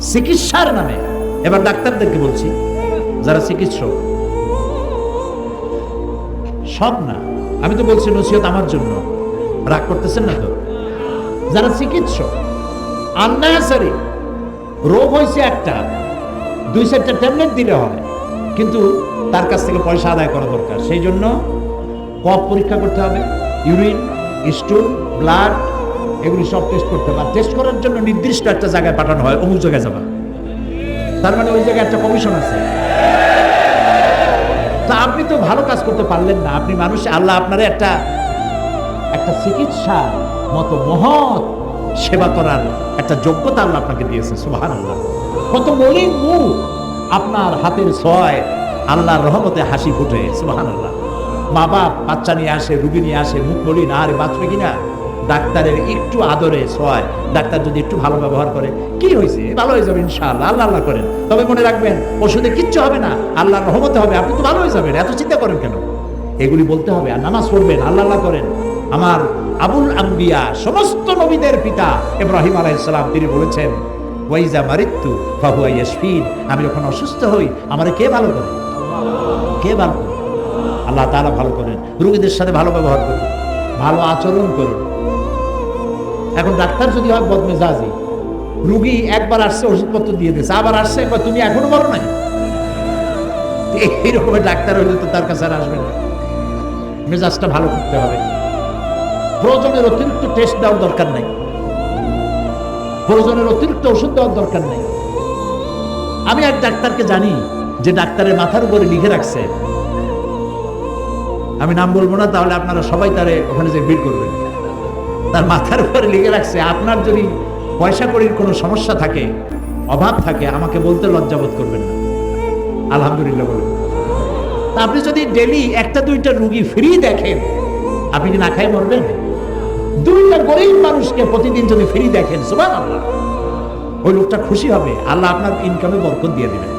চিকিৎসার নামে। এবার ডাক্তারদেরকে বলছি, যারা চিকিৎসক, সব না, আমি তো বলছি নসিহত আমার জন্য, রাগ করতেছেন না তো? যারা চিকিৎসক, আননেসারি রোগ হয়েছে একটা, 2-4টা ট্যাবলেট দিলে হয়, কিন্তু তার কাছ থেকে পয়সা আদায় করা দরকার। সেই জন্য কফ পরীক্ষা করতে হবে, ইউরিন, স্টুল, ব্লাড, এগুলি সব টেস্ট করতে হবে। টেস্ট করার জন্য নির্দিষ্ট একটা জায়গায় পাঠানো হয়, অমুক জায়গায় যাবা, তার মানে ওই জায়গায় একটা কমিশন আছে। তা আপনি তো ভালো কাজ করতে পারলেন না, আপনি মানুষ, আল্লাহ আপনারে একটা চিকিৎসা মতো মহৎ সেবা করার একটা যোগ্যতা আল্লাহ আপনাকে দিয়েছে। সুবহানাল্লাহ। কত মলিন মুখ, আপনার হাতের ছোঁয়ায় আল্লাহর রহমতে হাসি ফুটে। সুবহানাল্লাহ। মা বাপ বাচ্চা নিয়ে আসে, রুগী নিয়ে আসে, মুখ মলিন, আরে বাঁচবে কিনা, ডাক্তারের একটু আদরে ছোঁয়ায়, ডাক্তার যদি একটু ভালো ব্যবহার করে, কি হয়েছে, ভালো হয়ে যাবে ইনশাআল্লাহ, আল্লাহ আল্লাহ করেন। তবে মনে রাখবেন, ওষুধে কিচ্ছু হবে না, আল্লাহর রহমতে হবে, আপনি তো ভালো হয়ে যাবেন, এত চিন্তা করেন কেন? এগুলি বলতে হবে। আর নামাজ পড়বেন, আল্লাহ আল্লাহ করেন। আমার আবুল আম্বিয়া, সমস্ত নবীদের পিতা ইব্রাহিম আলাইহিস সালাম, তিনি বলেছেন, ওয়াইজা মারিতু ফাহুয়া ইয়াশফিন, আমি যখন অসুস্থ হই আমারে কে ভালো করে? কে ভালো করে? আল্লাহ তাআলা ভালো করেন। রোগীদের সাথে ভালো ব্যবহার করুন, ভালো আচরণ করুন। এখন ডাক্তার যদি হয় বদমেজাজি, রুগী একবার আসছে ওষুধপত্র দিয়ে দিয়েছে, আবার আসছে একবার, তুমি এখনো বলো নাই, এই রকমের ডাক্তার হইলে তো তার কাছে আর আসবে না। মেজাজটা ভালো করতে হবে। প্রয়োজনের অতিরিক্ত টেস্ট দেওয়ার দরকার নাই, প্রয়োজনের অতিরিক্ত ওষুধ দেওয়ার দরকার নাই। আমি এক ডাক্তারকে জানি, যে ডাক্তারের মাথার উপরে লিখে রাখছে, আমি নাম বলবো না, তাহলে আপনারা সবাই তারে ওখানে যে ভিড় করবেন। তার মাথার উপরে লিখে রাখছে, আপনার যদি পয়সা কড়ির কোনো সমস্যা থাকে, অভাব থাকে, আমাকে বলতে লজ্জাবোধ করবেন না। আলহামদুলিল্লাহ বলুন। তা আপনি যদি ডেলি 1-2টা রুগী ফ্রি দেখেন, আপনি কি না খাই মরবেন? 2টা গরিব মানুষকে প্রতিদিন যদি ফ্রি দেখেন, সুবহানাল্লাহ, ওই লোকটা খুশি হবে, আল্লাহ আপনার ইনকামে বরকত দিয়ে দিবেন।